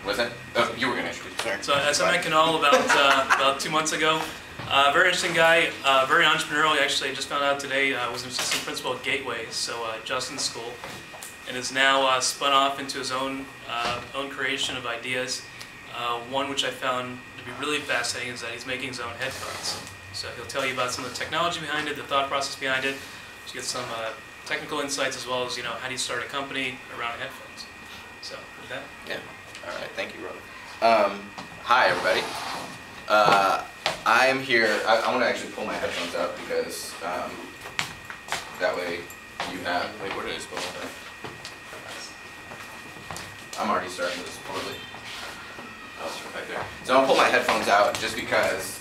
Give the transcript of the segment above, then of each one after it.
Was that? Oh, you were going to introduce. Sorry. So as I met Kunal about 2 months ago, very interesting guy, very entrepreneurial. Actually, I just found out today was an assistant principal at Gateway, so Justin's school, and is now spun off into his own creation of ideas. One which I found to be really fascinating is that he's making his own headphones. So he'll tell you about some of the technology behind it, the thought process behind it. You get some technical insights as well as how do you start a company around headphones. So with that, yeah. All right, thank you, Roland. Hi, everybody. I'm here. I want to actually pull my headphones out because that way you have. Wait, where did I pull that? I'm already starting this poorly. I'll start back there. So I'll pull my headphones out just because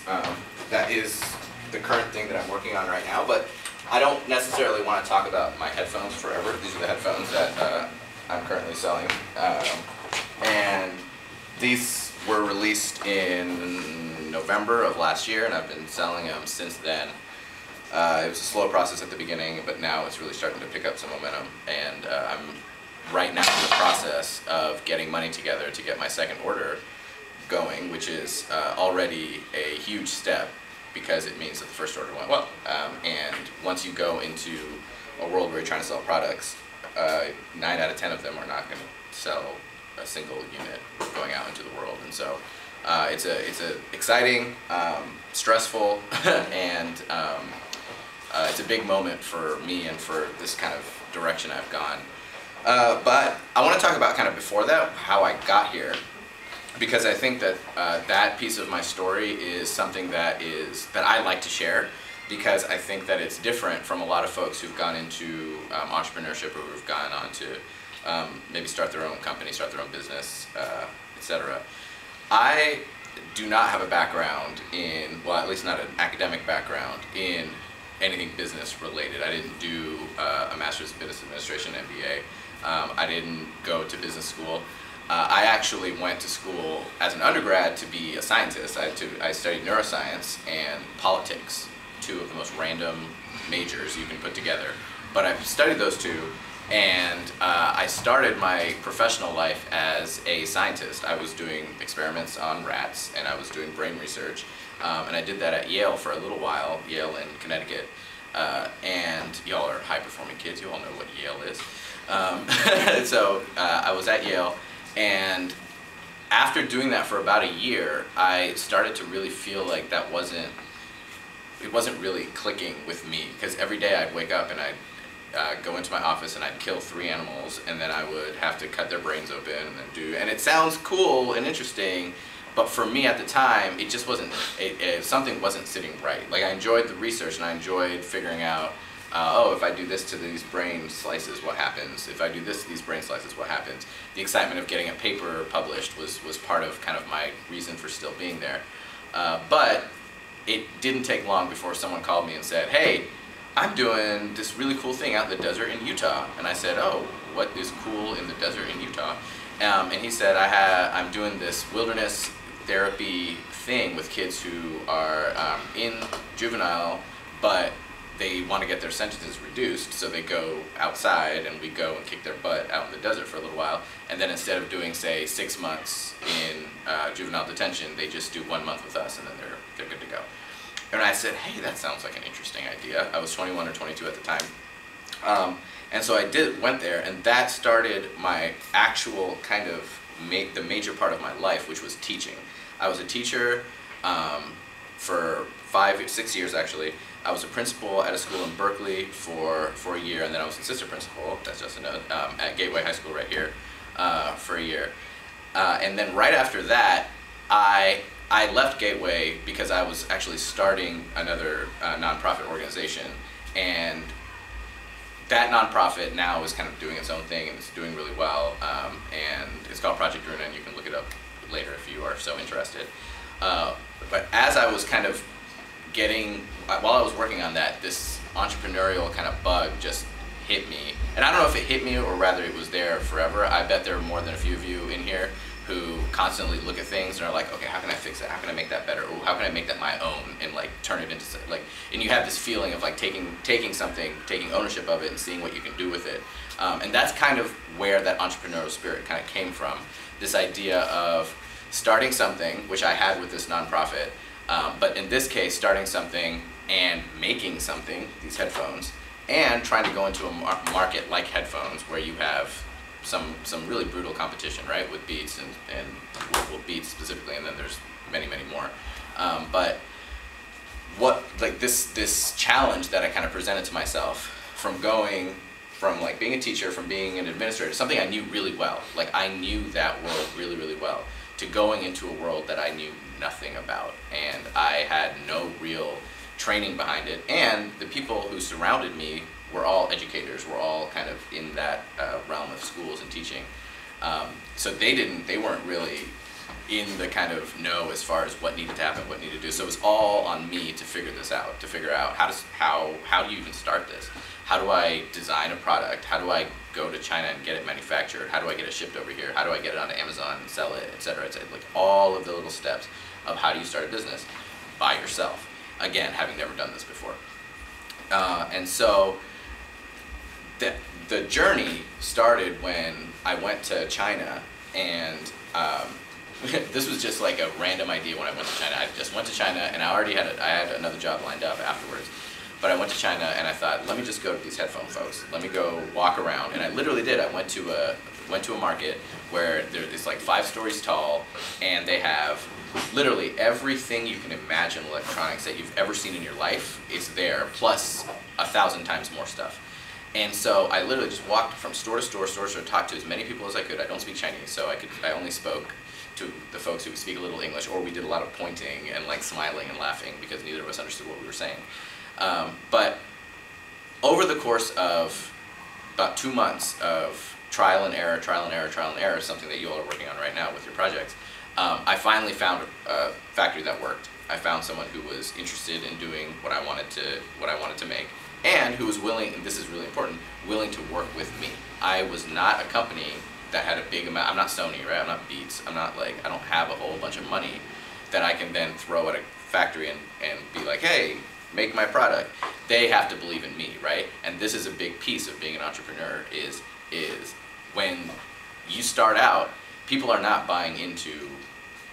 that is the current thing that I'm working on right now. But I don't necessarily want to talk about my headphones forever. These are the headphones that I'm currently selling. And these were released in November of last year, and I've been selling them since then. It was a slow process at the beginning, but now it's really starting to pick up some momentum. And I'm right now in the process of getting money together to get my second order going, which is already a huge step because it means that the first order went well. And once you go into a world where you're trying to sell products, 9 out of 10 of them are not going to sell a single unit going out into the world, and so it's a exciting, stressful, and it's a big moment for me and for this kind of direction I've gone. But I want to talk about kind of before that, how I got here, because I think that that piece of my story is something that I like to share, because I think that it's different from a lot of folks who've gone into entrepreneurship or who've gone on to maybe start their own company, start their own business, etc. I do not have a background in, well, at least not an academic background in anything business related. I didn't do a master's in business administration, MBA. I didn't go to business school. I actually went to school as an undergrad to be a scientist. I studied neuroscience and politics, two of the most random majors you can put together. But I studied those two. And I started my professional life as a scientist. I was doing experiments on rats, and I was doing brain research. And I did that at Yale for a little while, Yale in Connecticut. And y'all are high-performing kids. You all know what Yale is. So I was at Yale, and after doing that for about a year, I started to really feel like it wasn't really clicking with me, because every day I'd wake up and I'd go into my office and I'd kill 3 animals, and then I would have to cut their brains open and it sounds cool and interesting, but for me at the time it just wasn't, something wasn't sitting right. Like, I enjoyed the research and I enjoyed figuring out, oh, if I do this to these brain slices, what happens? If I do this to these brain slices, what happens? The excitement of getting a paper published was part of kind of my reason for still being there. But it didn't take long before someone called me and said, hey, I'm doing this really cool thing out in the desert in Utah. And I said, oh, what is cool in the desert in Utah? And he said, I'm doing this wilderness therapy thing with kids who are in juvenile, but they want to get their sentences reduced, so they go outside and we go and kick their butt out in the desert for a little while. And then instead of doing, say, 6 months in juvenile detention, they just do 1 month with us, and then they're good to go. And I said, hey, that sounds like an interesting idea. I was 21 or 22 at the time. And so I went there, and that started my actual kind of the major part of my life, which was teaching. I was a teacher for 6 years, actually. I was a principal at a school in Berkeley for a year, and then I was an assistant principal, that's just a note, at Gateway High School right here for a year. And then right after that, I left Gateway because I was actually starting another nonprofit organization, and that nonprofit now is kind of doing its own thing, and it's doing really well, and it's called Project Runa, and you can look it up later if you are so interested. But as I was kind of while I was working on that, this entrepreneurial kind of bug just hit me. And I don't know if it hit me or rather it was there forever. I bet there are more than a few of you in here who constantly look at things and are like, okay, how can I fix it? How can I make that better? Ooh, how can I make that my own and like turn it into like, and you have this feeling of like taking something, taking ownership of it and seeing what you can do with it. And that's kind of where that entrepreneurial spirit kind of came from. This idea of starting something, which I had with this nonprofit, but in this case, starting something and making something, these headphones, and trying to go into a market like headphones where you have some really brutal competition, right, with Beats and well, Beats specifically, and then there's many more. But what, like this challenge that I kind of presented to myself from going from like being a teacher, from being an administrator, something I knew really well, like I knew that world really well, to going into a world that I knew nothing about, and I had no real training behind it, and the people who surrounded me were all educators, were all kind of in that realm of schools and teaching. So they weren't really in the kind of know as far as what needed to happen, what needed to do. So it was all on me to figure this out, to figure out how do you even start this? How do I design a product? How do I go to China and get it manufactured? How do I get it shipped over here? How do I get it onto Amazon and sell it, et cetera, like all of the little steps of how do you start a business by yourself. Again, having never done this before. And so the journey started when I went to China, and this was just like a random idea when I went to China. I just went to China, and I had another job lined up afterwards. But I went to China, and I thought, let me just go to these headphone folks. Let me go walk around, and I literally did. I went to a market where it's like 5 stories tall, and they have literally everything you can imagine electronics that you've ever seen in your life is there, plus 1,000 times more stuff. And so I literally just walked from store to store, talked to as many people as I could. I don't speak Chinese, so I only spoke to the folks who speak a little English, or we did a lot of pointing and like smiling and laughing because neither of us understood what we were saying. But over the course of about 2 months of trial and error, something that you all are working on right now with your projects, I finally found a factory that worked. I found someone who was interested in doing what I wanted to make, and who was willing, and this is really important, willing to work with me. I was not a company that had a big amount. I'm not Sony, right? I'm not Beats. I don't have a whole bunch of money that I can then throw at a factory and be like, hey, make my product. They have to believe in me, right? And this is a big piece of being an entrepreneur is when you start out, people are not buying into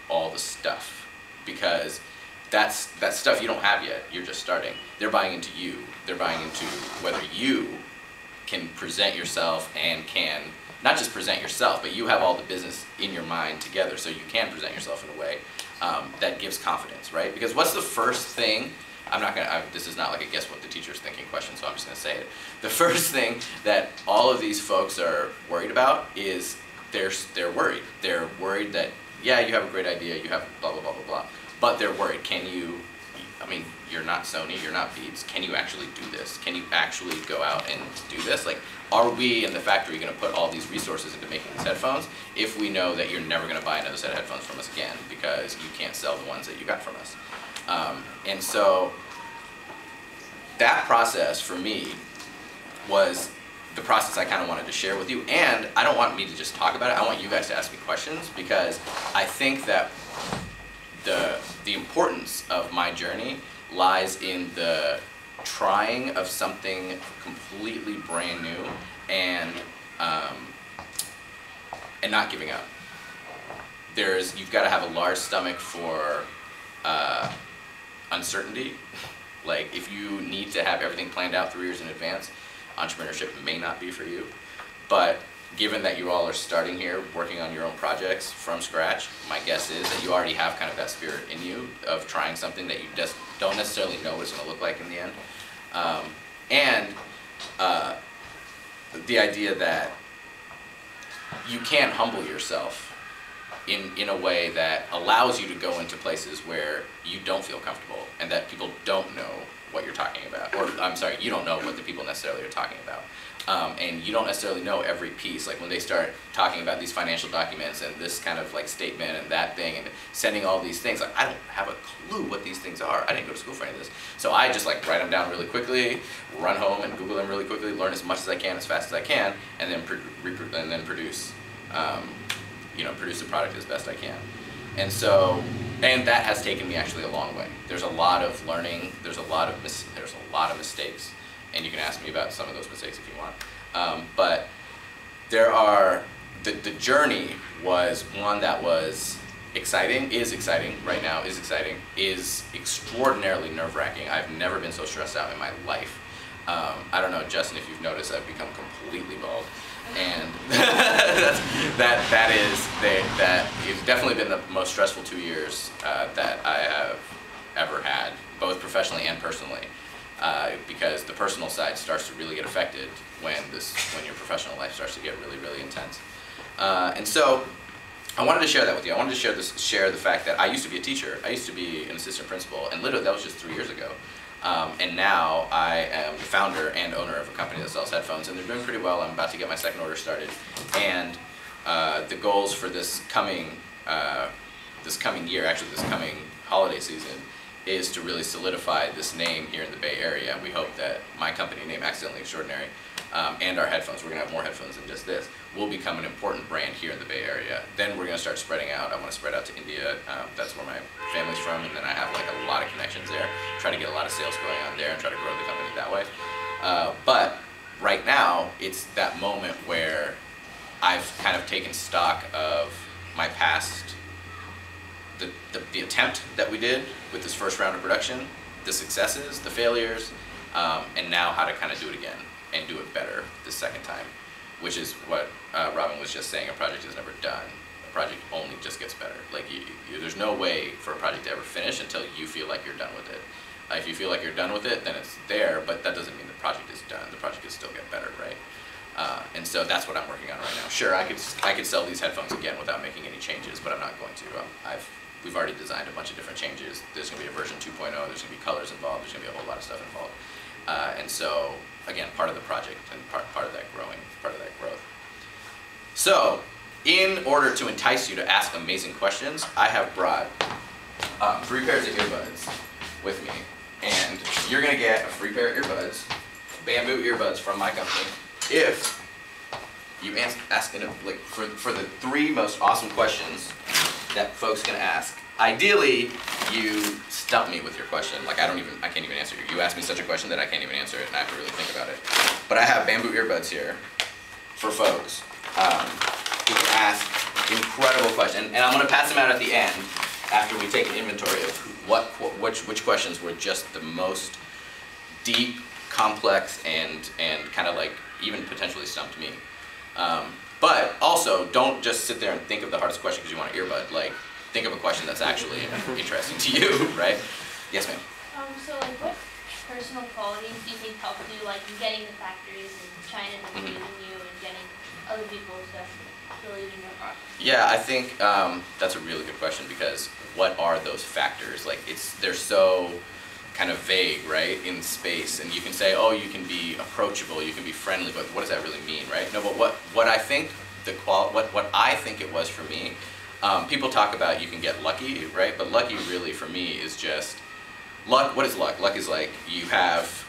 all the stuff, because that's stuff you don't have yet. You're just starting. They're buying into you. They're buying into whether you can present yourself and can not just present yourself, but you have all the business in your mind together, so you can present yourself in a way that gives confidence, right? Because what's the first thing? This is not like a guess what the teacher's thinking question, so I'm just gonna say it. The first thing that all of these folks are worried about is they're worried. They're worried that, yeah, you have a great idea, you have blah, blah, blah, blah, blah, but they're worried, you're not Sony, you're not Beats, can you actually do this? Can you actually go out and do this? Like, are we in the factory gonna put all these resources into making these headphones if we know that you're never gonna buy another set of headphones from us again because you can't sell the ones that you got from us? And so that process for me was the process I kind of wanted to share with you, and I don't want me to just talk about it. I want you guys to ask me questions, because I think that the importance of my journey lies in the trying of something completely brand new and not giving up. You've got to have a large stomach for uncertainty. Like, if you need to have everything planned out 3 years in advance, entrepreneurship may not be for you. But given that you all are starting here, working on your own projects from scratch, my guess is that you already have kind of that spirit in you of trying something that you just don't necessarily know what it's going to look like in the end. The idea that you can humble yourself in a way that allows you to go into places where you don't feel comfortable and that people don't know what you're talking about, or I'm sorry, you don't know what the people necessarily are talking about. And you don't necessarily know every piece. Like when they start talking about these financial documents and this kind of like statement and that thing and sending all these things, like I don't have a clue what these things are. I didn't go to school for any of this. So I just like write them down really quickly, run home and Google them really quickly, learn as much as I can, as fast as I can, and then produce produce a product as best I can. And so, and that has taken me actually a long way. There's a lot of learning, there's a lot of mistakes, and you can ask me about some of those mistakes if you want. But there are, the journey was one that was exciting, is exciting right now, is extraordinarily nerve-wracking. I've never been so stressed out in my life. I don't know, Justin, if you've noticed, I've become completely bald. And that it's definitely been the most stressful 2 years that I have ever had, both professionally and personally, because the personal side starts to really get affected when your professional life starts to get really, really intense. And so I wanted to share that with you. I wanted to share the fact that I used to be a teacher. I used to be an assistant principal, and literally that was just 3 years ago. And now I am the founder and owner of a company that sells headphones, and they're doing pretty well. I'm about to get my second order started. And the goals for this coming year, actually this coming holiday season, is to really solidify this name here in the Bay Area. We hope that my company name, Accidentally Extraordinary, and our headphones, we're going to have more headphones than just this, will become an important brand here in the Bay Area. Then we're going to start spreading out. I want to spread out to India. That's where my family's from, and then I have like a lot of connections there. Try to get a lot of sales going on there and try to grow the company that way. But right now, it's that moment where I've kind of taken stock of my past, the attempt that we did with this first round of production, the successes, the failures, and now how to kind of do it again and do it better the second time, which is what Robin was just saying. A project is never done. A project only just gets better. Like there's no way for a project to ever finish until you feel like you're done with it. If you feel like you're done with it, then it's there, but that doesn't mean the project is done. The project can still get better, right? And so that's what I'm working on right now. Sure, I could sell these headphones again without making any changes, but I'm not going to. We've already designed a bunch of different changes. There's going to be a version 2.0. There's going to be colors involved. There's going to be a whole lot of stuff involved. And so, again, part of the project and part of that growth. So, in order to entice you to ask amazing questions, I have brought 3 pairs of earbuds with me. And you're going to get a free pair of earbuds, bamboo earbuds from my company, if you ask for the 3 most awesome questions that folks can ask. Ideally, you stump me with your question. Like I can't even answer you. You ask me such a question that I can't even answer it, and I have to really think about it. But I have bamboo earbuds here for folks who can ask incredible questions, and I'm going to pass them out at the end after we take an inventory of which questions were just the most deep, complex, and kind of like even potentially stumped me. But also, don't just sit there and think of the hardest question because you want an earbud. Like, think of a question that's actually interesting to you, right? Yes, ma'am. So, like, what personal qualities do you think helped you, like, in getting the factories in China to believe in you and getting other people to believe in your product? Yeah, I think that's a really good question, because what are those factors? Like, they're so kind of vague, right, in space, and you can say, oh, you can be approachable, you can be friendly, but what does that really mean, right? No, but what I think what I think it was for me, people talk about you can get lucky, right? But lucky really for me is just luck. What is luck? Luck is like you have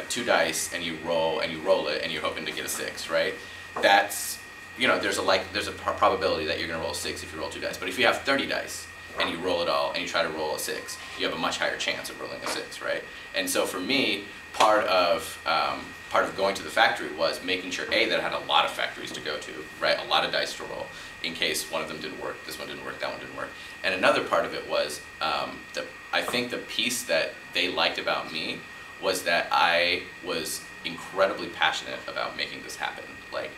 2 dice and you roll it and you're hoping to get a 6, right? That's, there's a probability that you're going to roll a 6 if you roll 2 dice. But if you have 30 dice and you roll it all and you try to roll a 6, you have a much higher chance of rolling a 6, right? And so for me, part of going to the factory was making sure, A, that I had a lot of factories to go to, right? A lot of dice to roll in case one of them didn't work, this one didn't work, that one didn't work. And another part of it was, I think the piece that they liked about me was that I was incredibly passionate about making this happen. Like,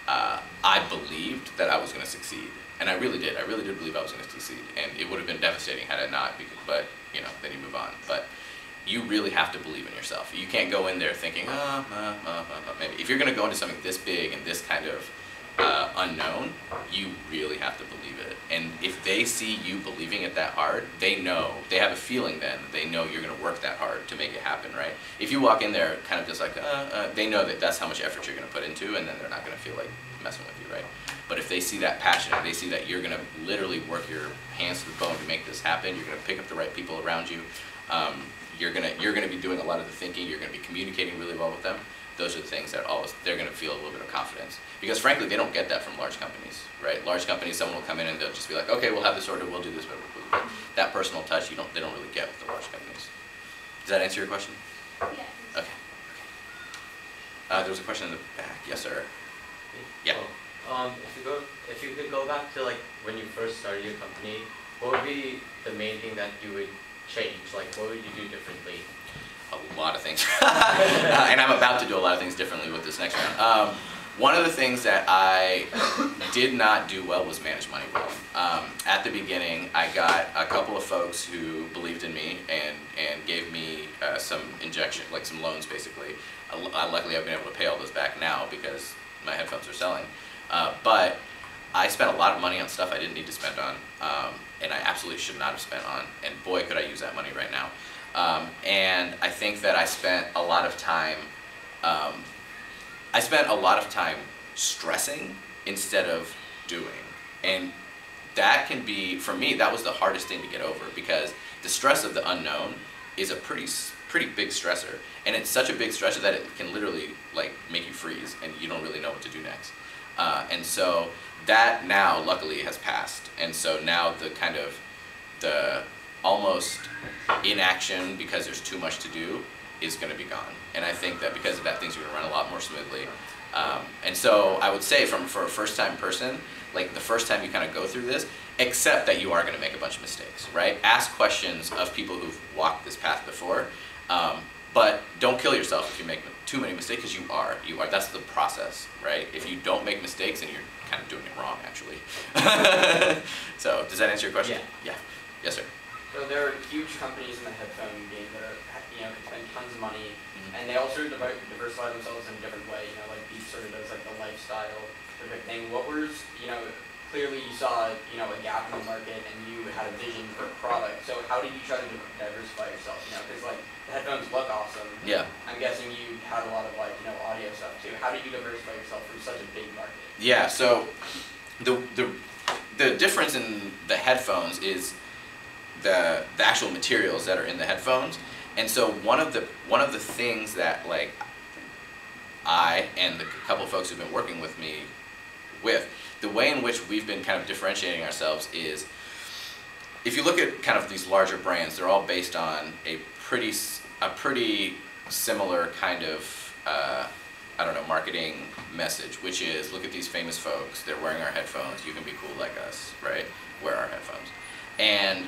I believed that I was going to succeed. And I really did. I really did believe I was going to succeed. And it would have been devastating had I not, but, then you move on. But you really have to believe in yourself. You can't go in there thinking, maybe. If you're going to go into something this big and this kind of unknown, you really have to believe it. And if they see you believing it that hard, they have a feeling then, they know you're going to work that hard to make it happen, right? If you walk in there kind of just like, they know that that's how much effort you're going to put into, and then they're not going to feel like messing with you, right? But if they see that passion, if they see that you're going to literally work your hands to the bone to make this happen, you're going to pick up the right people around you, you're going to be doing a lot of the thinking, you're going to be communicating really well with them, those are the things that they're going to feel a little bit of confidence. Because frankly, they don't get that from large companies, right? Large companies, someone will come in and they'll just be like, okay, we'll have this order, we'll do this, but that personal touch, they don't really get with the large companies. Does that answer your question? Yeah. Okay. There was a question in the back. Yes, sir. Yeah. Well, if you could go back to like when you first started your company, what would be the main thing that you would change? Like, what would you do differently? A lot of things. And I'm about to do a lot of things differently with this next round. One of the things that I did not do well was manage money well. At the beginning, I got a couple of folks who believed in me and gave me some injection, like some loans basically. Luckily, I've been able to pay all those back now because my headphones are selling. But I spent a lot of money on stuff I didn't need to spend on, and I absolutely should not have spent on, and boy could I use that money right now. And I think that I spent a lot of time stressing instead of doing. And that can be, for me, that was the hardest thing to get over, because the stress of the unknown is a pretty big stressor. And it's such a big stressor that it can literally like make you freeze and you don't really know what to do next. And so that now luckily has passed. And so now the kind of the almost inaction because there's too much to do is going to be gone. And I think that because of that, things are going to run a lot more smoothly. And so I would say for a first-time person, like the first time you kind of go through this, accept that you are going to make a bunch of mistakes, right? Ask questions of people who've walked this path before, but don't kill yourself if you make too many mistakes, because you are. That's the process, right? If you don't make mistakes, then you're kind of doing it wrong, actually. So does that answer your question? Yeah. Yes, sir. So there are huge companies in the headphone game that are, can spend tons of money, and they all sort of diversify themselves in a different way. Like Beats sort of does like the lifestyle specific thing. What was, clearly you saw, a gap in the market, and you had a vision for a product. So how did you try to diversify yourself? Because like the headphones look awesome. Yeah. I'm guessing you had a lot of audio stuff too. How did you diversify yourself from such a big market? Yeah. So the difference in the headphones is the actual materials that are in the headphones. And so one of the things that like I and the couple of folks who've been working with me the way in which we've been kind of differentiating ourselves is, if you look at kind of these larger brands, they're all based on a pretty similar kind of marketing message, which is, look at these famous folks, they're wearing our headphones, you can be cool like us, right? Wear our headphones. And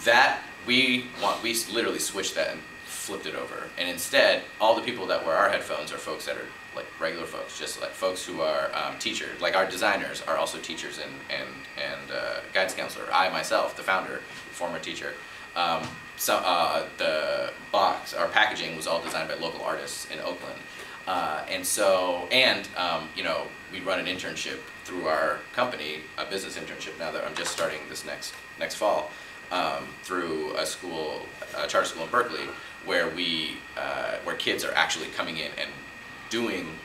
that we literally switched that and flipped it over. And instead, all the people that wear our headphones are folks that are like regular folks, just like folks who are teachers. Like our designers are also teachers and guidance counselor. I myself, the founder, former teacher. The box, our packaging was all designed by local artists in Oakland. We run an internship through our company, a business internship now that I'm just starting this next fall, through a charter school in Berkeley, where kids are actually coming in and doing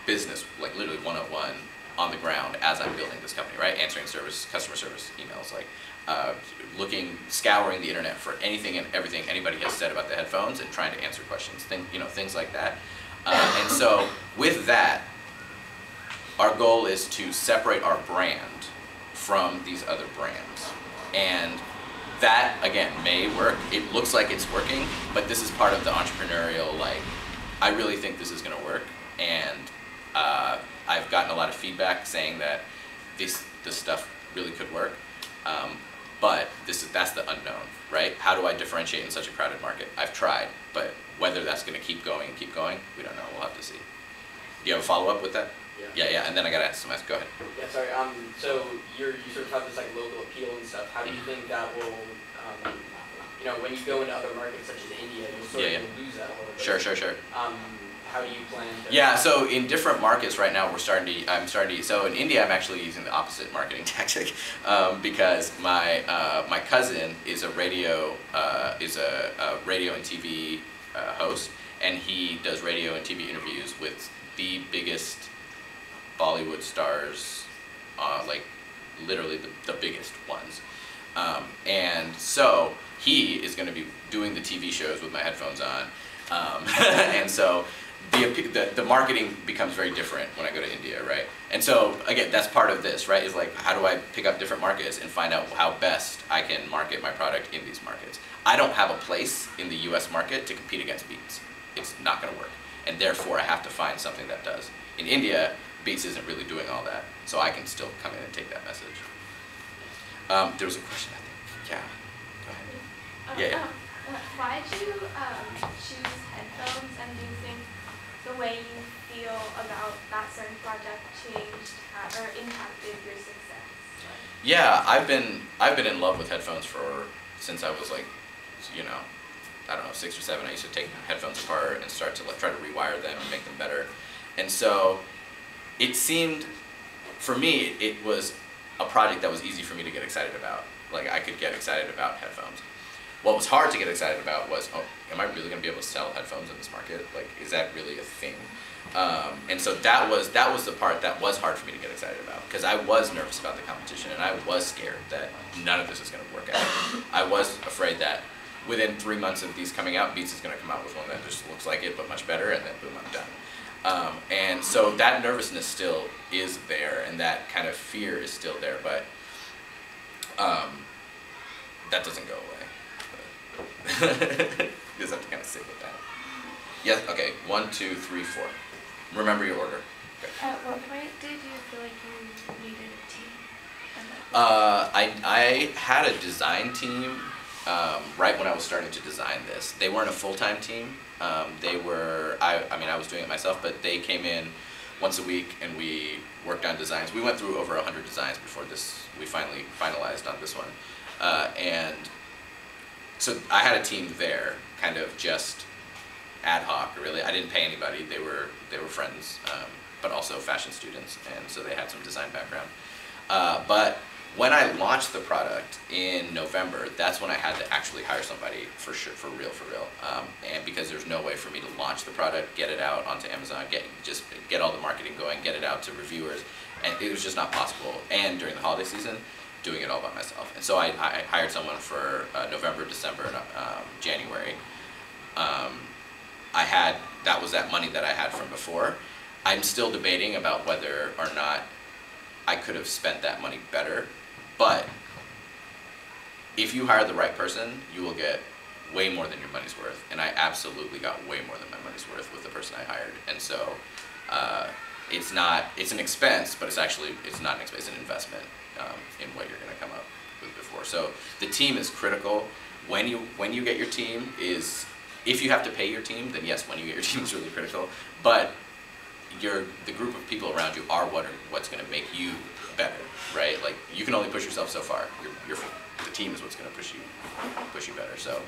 business, like literally one-on-one on the ground as I'm building this company, right? Answering customer service emails, like scouring the internet for anything and everything anybody has said about the headphones and trying to answer questions, things like that. And so with that, our goal is to separate our brand from these other brands. And that, again, may work. It looks like it's working, but this is part of the entrepreneurial, I really think this is going to work. And I've gotten a lot of feedback saying that this stuff really could work. But that's the unknown, right? How do I differentiate in such a crowded market? I've tried, but whether that's going to keep going, we don't know. We'll have to see. Do you have a follow-up with that? Yeah, and then I got to ask some. Go ahead. Yeah, sorry. So you sort of have this local appeal and stuff. How do you think that will, when you go into other markets such as India, you'll sort of lose that a little bit. Sure. How do you plan to? Yeah, so in different markets right now, so in India, I'm actually using the opposite marketing tactic, because my cousin is a radio and TV host, and he does radio and TV interviews with the biggest Bollywood stars, literally the biggest ones. And so he is going to be doing the TV shows with my headphones on. And so the marketing becomes very different when I go to India, right? And so, again, that's part of this, right? Is how do I pick up different markets and find out how best I can market my product in these markets? I don't have a place in the US market to compete against Beats. It's not going to work. and therefore I have to find something that does. In India, Beats isn't really doing all that, so I can still come in and take that message. There was a question, I think. Yeah, go ahead. Yeah. Why did you choose headphones, and do you think the way you feel about that certain project changed or impacted your success? Yeah, I've been in love with headphones since I was like, you know, I don't know, 6 or 7. I used to take headphones apart and start to try to rewire them and make them better. And so it seemed, for me, it was a project that was easy for me to get excited about. Like, I could get excited about headphones. What was hard to get excited about was, oh, am I really going to be able to sell headphones in this market? Like, is that really a thing? And so that was the part that was hard for me to get excited about, because I was nervous about the competition, and I was scared that none of this is going to work out. I was afraid that within 3 months of these coming out, Beats is going to come out with one that just looks like it but much better, and then boom, I'm done. And so that nervousness still is there, and that kind of fear is still there, but that doesn't go away. You just have to kind of sit with that. Yes, okay, 1, 2, 3, 4. Remember your order. Okay. At what point did you feel like you needed a team? I had a design team right when I was starting to design this. They weren't a full-time team. They were, I mean, I was doing it myself, but they came in once a week and we worked on designs. We went through over 100 designs before we finally finalized on this one. And so I had a team there, kind of just ad hoc, really. I didn't pay anybody. They were friends, but also fashion students, and so they had some design background. But when I launched the product in November, that's when I had to actually hire somebody for sure, for real. And because there's no way for me to launch the product, get it out onto Amazon, get all the marketing going, get it out to reviewers, and it was just not possible. And during the holiday season, doing it all by myself. And so I hired someone for November, December, and January. That was that money that I had from before. I'm still debating about whether or not I could have spent that money better, but if you hire the right person, you will get way more than your money's worth, and I absolutely got way more than my money's worth with the person I hired. And so it's an expense, but it's not an expense, it's an investment in what you're going to come up with before. So the team is critical. When you get your team if you have to pay your team, then yes, when you get your team is really critical. But the group of people around you are what's going to make you better, right? Like, you can only push yourself so far. The team is what's going to push you better. So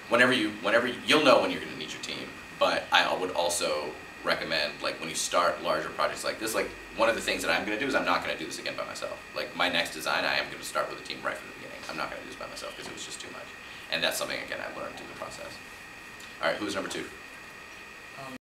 whenever you'll know when you're going to need your team. But I would also recommend, like, when you start larger projects like this, like, one of the things that I'm going to do is I'm not going to do this again by myself. Like, my next design, I am going to start with a team right from the beginning. I'm not going to do this by myself because it was just too much. And that's something, again, I learned through the process. All right, who's number 2?